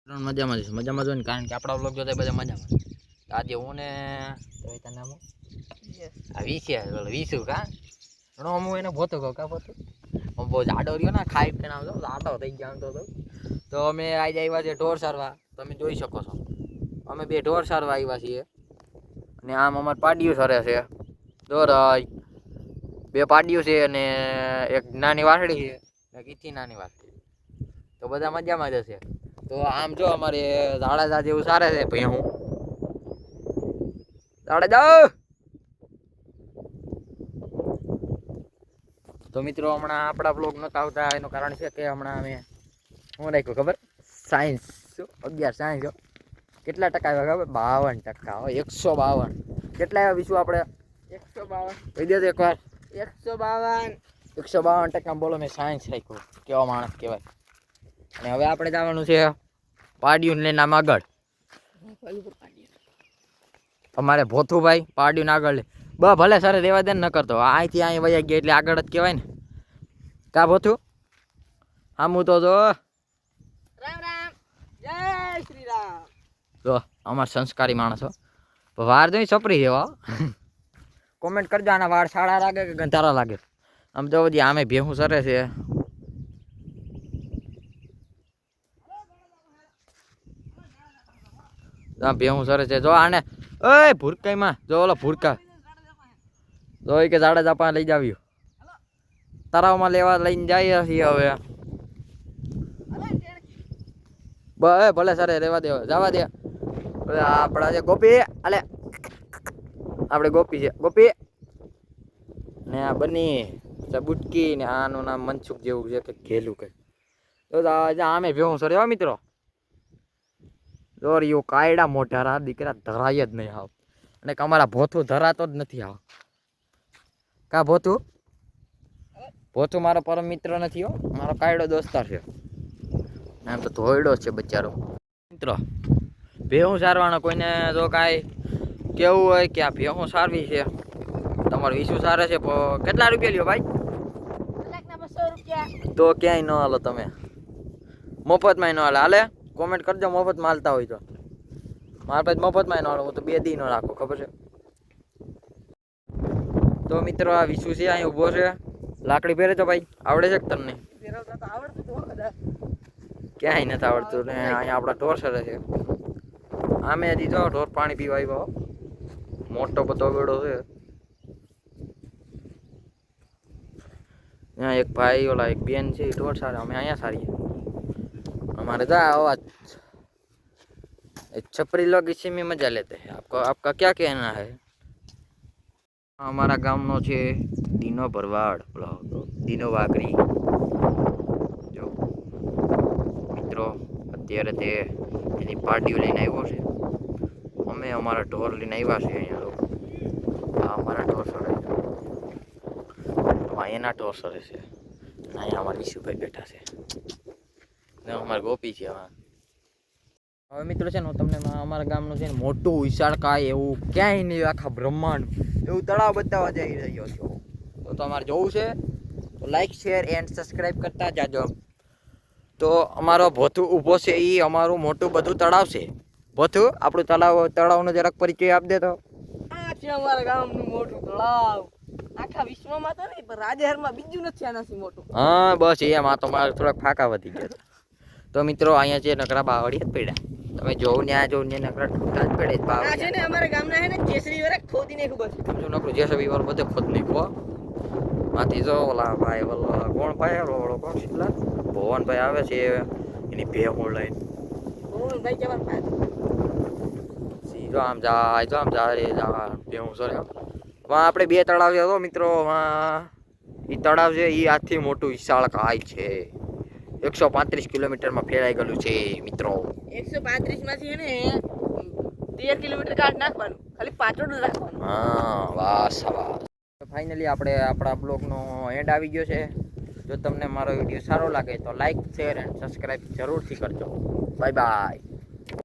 મજામાં જ મજામાં જો ને, કારણ કે આપણા બ્લોગ જોતા બધા મજામાં. આજે હું ને તને નામ આ વિસુ કા ઘણો હું એને ભોતો કહું કા ભોતો હું બહુ જાડો રહ્યો ને, ખાઈ પીને આવતો જાડો થઈ ગયા તો અમે આજે આવ્યા છે ઢોર સારવા. તમે જોઈ શકો છો અમે બે ઢોર સારવા આવ્યા છીએ. અને આમ અમારે પાડીયું સરે છે ઢોર, બે પાડીયું છે અને એક નાની વાસળી છે, એક ઈથી નાની વાસળી. તો બધા મજામાં જ હશે. તો આમ જો અમારે જાડેજા જેવું સારે છે ભાઈ. હું જાડેજા તો મિત્રો હમણાં આપણા બ્લોગ નતા આવતા એનું કારણ છે કે હમણાં અમે શું રાખ્યું ખબર, સાયન્સ 11 સાયન્સ કેટલા ટકા આવ્યા ખબર, 52%. 152 કેટલા આવ્યા વિશ્વ આપણે 152 કહી દે તો એકવાર 152% બોલો. મેં સાયન્સ રાખ્યું, કેવા માણસ કહેવાય. અને હવે આપણે જવાનું છે પાડિયું ને નામ આગળ. અમારે ભોથુભાઈ પાડિયું ને આગળ ભલે સર રેવા દે ને, ન કરતો અહીંથી અહીં વયા ગયા એટલે આગળ જ કહેવાય ને કા ભોથું. આમ તો જો રામ રામ, જય શ્રી રામ. જો અમાર સંસ્કારી માણસો. વાર જોઈ સપરી જેવા. કોમેન્ટ કરજો આના વાળ સાડા લાગે કે ગંધારા લાગે. આમ તો બધી આમે ભેહું સરે છે. ભેહું સરે છે જો આને. ઓય ભૂરકાઈમાં જો ઓલો ભૂરકા જો કે જાડેજા પાસે લઈ જાવ્યું, તરાવમાં લેવા લઈને જઈએ છીએ હવે. ભલે સરે રેવા દે, જવા દે. આપણા છે ગોપી, અલે આપણે ગોપી છે, ગોપી ને આ બની બુટકી ને આનું નામ મનસુખ જેવું છે કે ઘેલું કઈ. તો આમે ભેહું સરે હો મિત્રો. દોરીઓ કાયડા મોઢારા દીકરા ધરાય જ નહીં આવ. અને અમારા ભોથું ધરાતો જ નથી આવ કા ભોથું. ભોથું મારો પરમ મિત્ર નથી હો, મારો કાયડો દોસ્તાર છે. આમ તો ધોયડો છે બચારો. મિત્રો ભેહું સારવાનો કોઈને જો કાંઈ કેવું હોય કે આ ભેહું સારવી છે, તમારું ઈસુ સારે છે, કેટલા રૂપિયા લ્યો ભાઈ? 200 રૂપિયા. તો ક્યાંય ન હાલો, તમે મફતમાં ન હાલે. હાલે કોમેન્ટ કરજો મફતમાં હાલતા હોય તો. મારા પાસે મફતમાં ન હાલો, હું તો 2 દી નો રાખો, ખબર છે. તો મિત્રો આ વિસુ છે અહીં ઊભો છે. લાકડી ફેરે તો ભાઈ આવડે છે કે તમને? ક્યાંય નથી આવડતું ને. અહીંયા આપણા ઢોર સરે છે. આમે હજી જો ઢોર પાણી પીવા આવ્યો, મોટો બધો વેડો છે. यहाँ एक भाई वाला एक बहन से ढोर सारे, हमें यहाँ सारी हमारे था आवाज छपरी लोग इसी में मजा लेते हैं. आपका क्या कहना है? हमारा गाँव नो છે દીનો ભરવાડ, દીનો વાઘરી. જો મિત્રો અત્યારે તે એની પાર્ટીઓ લઈને આવ્યો છે. અમે અમારા ઢોર લઈને આવ્યા છે અહીંયા. અમારા ઢોર સરે એના ઢોર સરે છે. અહીંયા અમારા વિશુભાઈ બેઠા છે ને અમારા ગોપી છે. હવે મિત્રો છે ને હું તમને અમારા ગામનું છે ને મોટું વિશાળકાય એવું ક્યાંય નહીં આખા બ્રહ્માંડ એવું તળાવ બતાવવા જઈ રહ્યો છો. તો તમારે જોવું છે તો લાઈક શેર એન્ડ સબસ્ક્રાઈબ કરતા જાજો. તો અમારો ભોથું ઊભો છે, એ અમારું મોટું બધું તળાવ છે. ભોથું આપણું તળાવનો જરાક પરિચય આપી દે તો. આ છે અમારા ગામનું મોટું તળાવ. આખા વિશ્વમાં તો નહીં પણ રાજ્યમાં બીજું નથી આનાથી મોટું. હા બસ એમાં તો મારે થોડાક ફાંકા વધી ગયા. તો મિત્રો અહીંયા છે નકરા બાવળી જ પડ્યા. તમે જોઉં ત્યાં જોઉં ને નકરા ઠૂઠા જ પડે. આ છે ને અમારા ગામના છે ને જેસરી વાળા ખોદી નાખ્યું બસ. જો નકરું જેસબી વાળું બધે ખોદ નાખ્યો. આથી જો ઓલા ભાઈ ઓલા કોણ ભાઈ ઓલો કોણ શીલા ભવનભાઈ આવે છે એની ભેહું લઈને. ભાઈ જવા જો આમ જાય, જો આમ જાય રે જા ભેહું સરે. આપણે 2 તળાવ છે તો મિત્રો. એ તળાવ છે એ આથી મોટું વિશાળકાય છે. 135 કિલોમીટરમાં ફેલાઈ ગયેલું છે મિત્રો. 135 માંથી છે ને 13 કિલોમીટર કાઢ નાખવાનું, ખાલી પાછળ રાખવાનું. હા વાહ શાબાશ. ફાઇનલી આપણે આપણા બ્લોગનો એન્ડ આવી ગયો છે. જો તમને મારો વિડીયો સારો લાગે તો લાઈક શેર એન્ડ સબસ્ક્રાઈબ જરૂરથી કરજો. Bye bye.